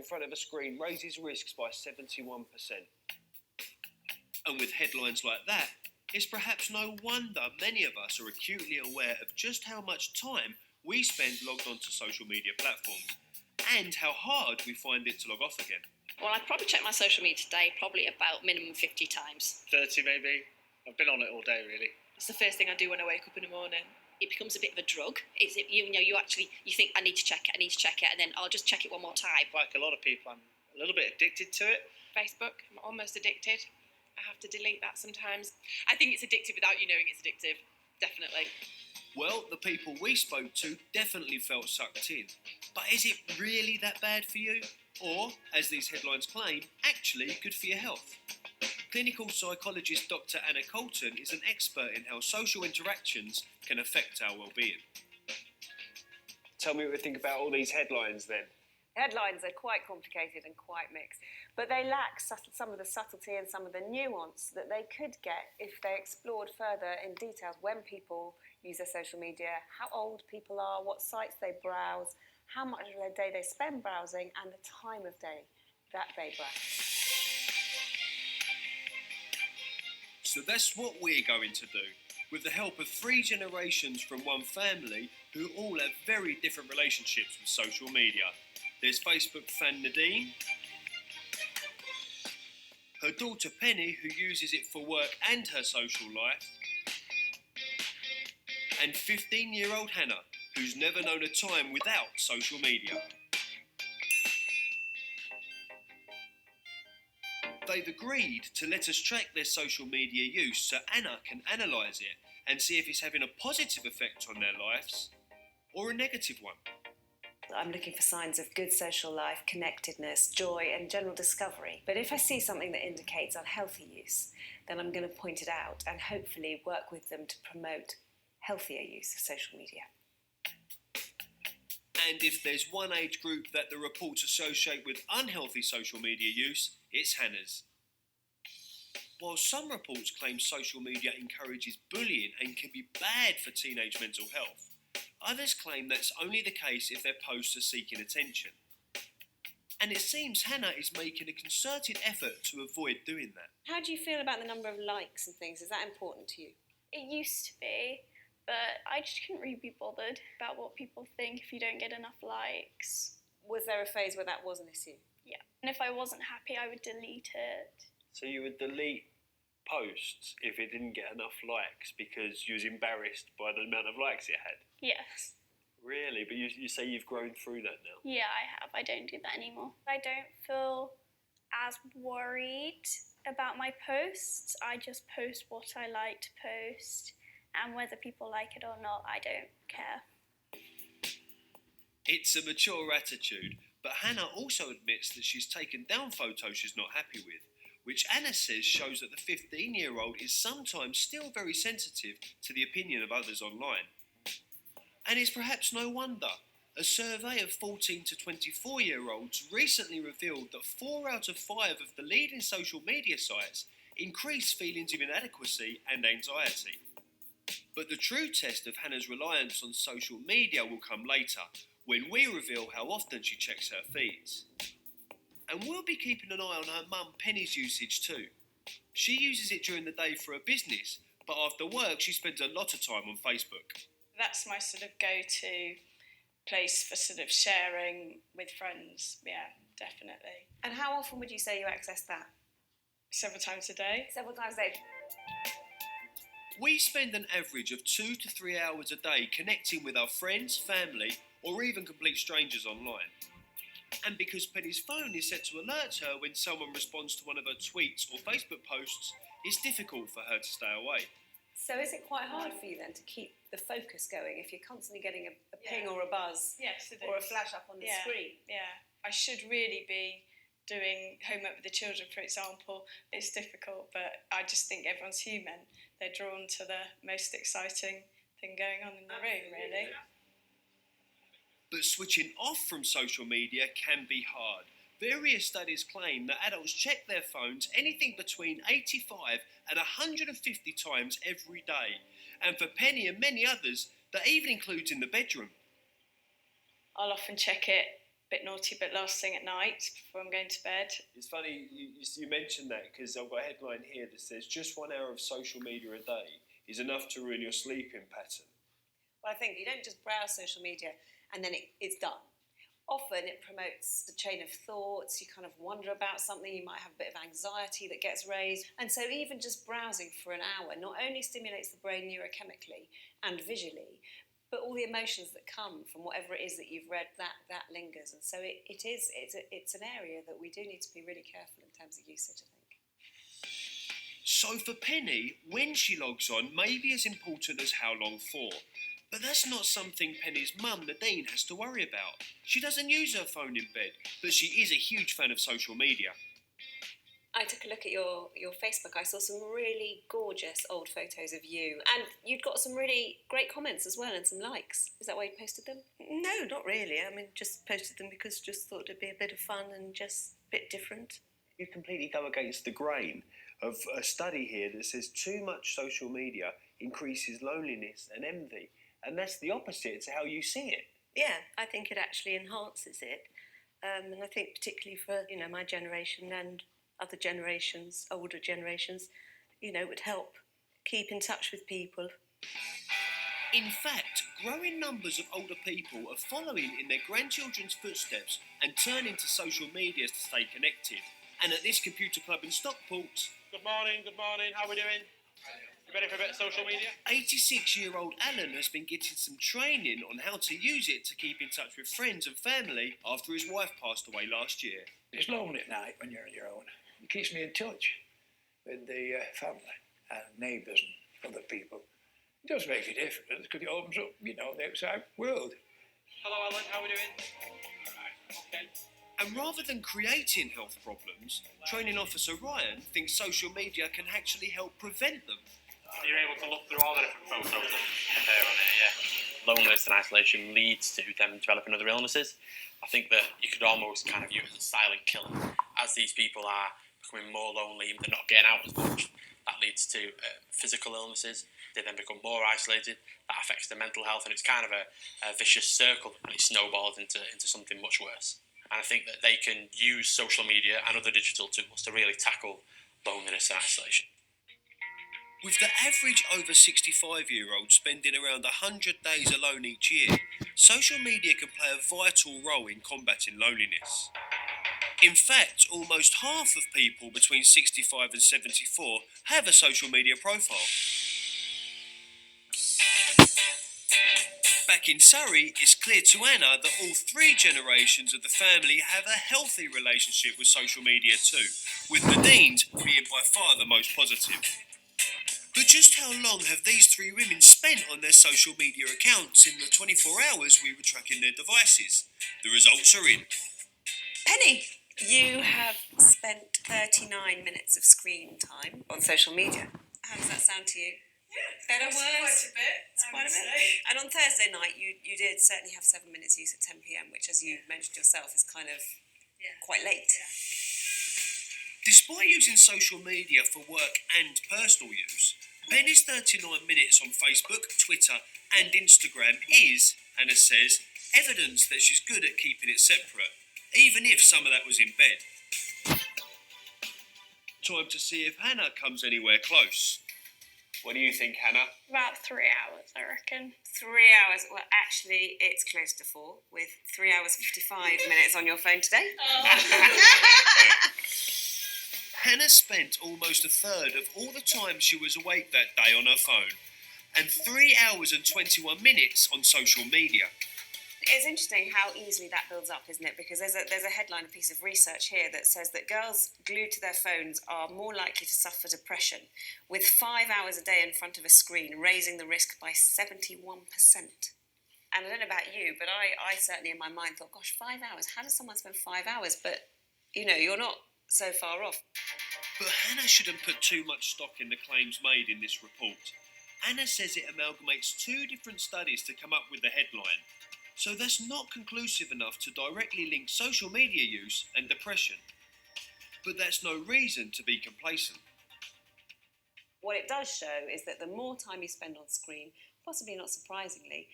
in front of a screen raises risks by 71%. And with headlines like that, it's perhaps no wonder many of us are acutely aware of just how much time we spend logged onto social media platforms and how hard we find it to log off again. Well, I probably check my social media today probably about minimum 50 times. 30 maybe. I've been on it all day really. It's the first thing I do when I wake up in the morning. It becomes a bit of a drug. You think I need to check it, and then I'll just check it one more time. Like a lot of people, I'm a little bit addicted to it. Facebook, I'm almost addicted. I have to delete that sometimes. I think it's addictive without you knowing it's addictive. Definitely. Well, the people we spoke to definitely felt sucked in. But is it really that bad for you? Or, as these headlines claim, actually good for your health? Clinical psychologist Dr. Anna Colton is an expert in how social interactions can affect our well-being. Tell me what you think about all these headlines then. Headlines are quite complicated and quite mixed, but they lack some of the subtlety and some of the nuance that they could get if they explored further in detail when people use their social media, how old people are, what sites they browse, how much of their day they spend browsing, and the time of day that they browse. So that's what we're going to do, with the help of 3 generations from one family who all have very different relationships with social media. There's Facebook fan Nadine, her daughter Penny, who uses it for work and her social life, and 15-year-old Hannah, who's never known a time without social media. They've agreed to let us track their social media use so Anna can analyse it and see if it's having a positive effect on their lives or a negative one. I'm looking for signs of good social life, connectedness, joy, and general discovery. But if I see something that indicates unhealthy use, then I'm going to point it out and hopefully work with them to promote healthier use of social media. And if there's one age group that the reports associate with unhealthy social media use, it's Hannah's. While some reports claim social media encourages bullying and can be bad for teenage mental health, others claim that's only the case if their posts are seeking attention. And it seems Hannah is making a concerted effort to avoid doing that. How do you feel about the number of likes and things? Is that important to you? It used to be, but I just couldn't really be bothered about what people think if you don't get enough likes. Was there a phase where that was an issue? Yeah. And if I wasn't happy, I would delete it. So you would delete posts if it didn't get enough likes because you was embarrassed by the amount of likes it had? Yes. Really? But you say you've grown through that now? Yeah, I have. I don't do that anymore. I don't feel as worried about my posts. I just post what I like to post, and whether people like it or not, I don't care. It's a mature attitude, but Hannah also admits that she's taken down photos she's not happy with, which Anna says shows that the 15-year-old is sometimes still very sensitive to the opinion of others online. And it's perhaps no wonder. A survey of 14 to 24-year-olds recently revealed that 4 out of 5 of the leading social media sites increase feelings of inadequacy and anxiety. But the true test of Hannah's reliance on social media will come later, when we reveal how often she checks her feeds. And we'll be keeping an eye on her mum Penny's usage too. She uses it during the day for her business, but after work she spends a lot of time on Facebook. That's my sort of go-to place for sort of sharing with friends. Yeah, definitely. And how often would you say you access that? Several times a day. Several times a day. We spend an average of 2 to 3 hours a day connecting with our friends, family, or even complete strangers online. And because Penny's phone is set to alert her when someone responds to one of her tweets or Facebook posts, it's difficult for her to stay away. So is it quite hard for you then to keep the focus going if you're constantly getting a ping or a buzz? Yes, it or is. a flash up on the screen? Yeah, I should really be doing homework with the children, for example. It's difficult, but I just think everyone's human. They're drawn to the most exciting thing going on in the room, really. But switching off from social media can be hard. Various studies claim that adults check their phones anything between 85 and 150 times every day. And for Penny and many others, that even includes in the bedroom. I'll often check it bit naughty, but last thing at night before I'm going to bed. It's funny you mentioned that, because I've got a headline here that says just 1 hour of social media a day is enough to ruin your sleeping pattern. Well, I think you don't just browse social media and then it's done. Often it promotes the chain of thoughts, you kind of wonder about something, you might have a bit of anxiety that gets raised. And so even just browsing for an hour not only stimulates the brain neurochemically and visually, but all the emotions that come from whatever it is that you've read, that lingers. And so it's an area that we do need to be really careful in terms of usage, I think. So for Penny, when she logs on may be as important as how long for. But that's not something Penny's mum, Nadine, has to worry about. She doesn't use her phone in bed, but she is a huge fan of social media. I took a look at your Facebook. I saw some really gorgeous old photos of you. And you'd got some really great comments as well and some likes. Is that why you posted them? No, not really. I mean, just posted them because just thought it'd be a bit of fun and just a bit different. You completely go against the grain of a study here that says too much social media increases loneliness and envy. And that's the opposite to how you see it. Yeah, I think it actually enhances it. And I think particularly for, my generation and other generations, older generations, it would help keep in touch with people. In fact, growing numbers of older people are following in their grandchildren's footsteps and turning to social media to stay connected. And at this computer club in Stockport... Good morning, how are we doing? You ready for a bit of social media? 86-year-old Alan has been getting some training on how to use it to keep in touch with friends and family after his wife passed away last year. It's lonely at night when you're on your own. It keeps me in touch with the family and neighbours and other people. It does make a difference because it opens up, the outside world. Hello, Alan, how are we doing? Alright, okay. And rather than creating health problems, Training Officer Ryan thinks social media can actually help prevent them. You're able to look through all the different photos that There on it, yeah. Loneliness and isolation leads to them developing other illnesses. I think that you could almost kind of use it as a silent killer. As these people are becoming more lonely, they're not getting out as much. That leads to physical illnesses. They then become more isolated. That affects their mental health, and it's kind of a vicious circle, and it snowballs into something much worse. And I think that they can use social media and other digital tools to really tackle loneliness and isolation. With the average over 65-year-old spending around 100 days alone each year, social media can play a vital role in combating loneliness. In fact, almost half of people between 65 and 74 have a social media profile. Back in Surrey, it's clear to Anna that all three generations of the family have a healthy relationship with social media too, with Nadine's being by far the most positive. But just how long have these three women spent on their social media accounts in the 24 hours we were tracking their devices? The results are in. Penny, you have spent 39 minutes of screen time on social media. How does that sound to you? Better, worse? Quite a bit. Quite a bit. And on Thursday night, you did certainly have 7 minutes use at 10 p.m, which, as you mentioned yourself, is kind of quite late. Yeah. Despite using social media for work and personal use, Penny's 39 minutes on Facebook, Twitter and Instagram is, Anna says, evidence that she's good at keeping it separate, even if some of that was in bed. Time to see if Hannah comes anywhere close. What do you think, Hannah? About 3 hours, I reckon. 3 hours. Well, actually, it's close to 4, with 3 hours 55 minutes on your phone today. Hannah spent almost a third of all the time she was awake that day on her phone, and 3 hours and 21 minutes on social media. It's interesting how easily that builds up, isn't it? Because there's a headline, a piece of research here that says that girls glued to their phones are more likely to suffer depression, with 5 hours a day in front of a screen, raising the risk by 71%. And I don't know about you, but I certainly in my mind thought, gosh, 5 hours, how does someone spend 5 hours? But, you're not so far off. But Hannah shouldn't put too much stock in the claims made in this report. Anna says it amalgamates 2 different studies to come up with the headline. So that's not conclusive enough to directly link social media use and depression. But that's no reason to be complacent. What it does show is that the more time you spend on screen, possibly not surprisingly,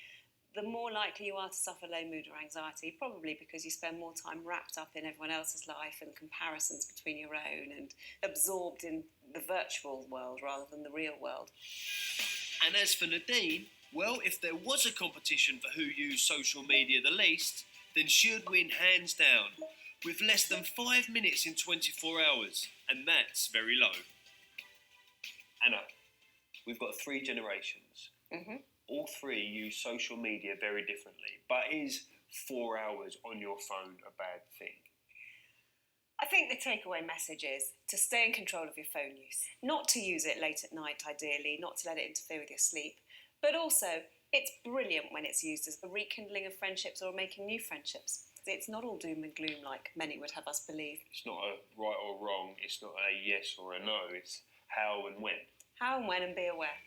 the more likely you are to suffer low mood or anxiety, probably because you spend more time wrapped up in everyone else's life and comparisons between your own and absorbed in the virtual world rather than the real world. And as for Nadine, well, if there was a competition for who used social media the least, then she'd win hands down, with less than 5 minutes in 24 hours, and that's very low. Anna, we've got 3 generations. Mm-hmm. All 3 use social media very differently, but is 4 hours on your phone a bad thing? I think the takeaway message is to stay in control of your phone use. Not to use it late at night, ideally, not to let it interfere with your sleep. But also, it's brilliant when it's used as a rekindling of friendships or making new friendships. It's not all doom and gloom like many would have us believe. It's not a right or wrong, it's not a yes or a no, it's how and when. How and when, and be aware.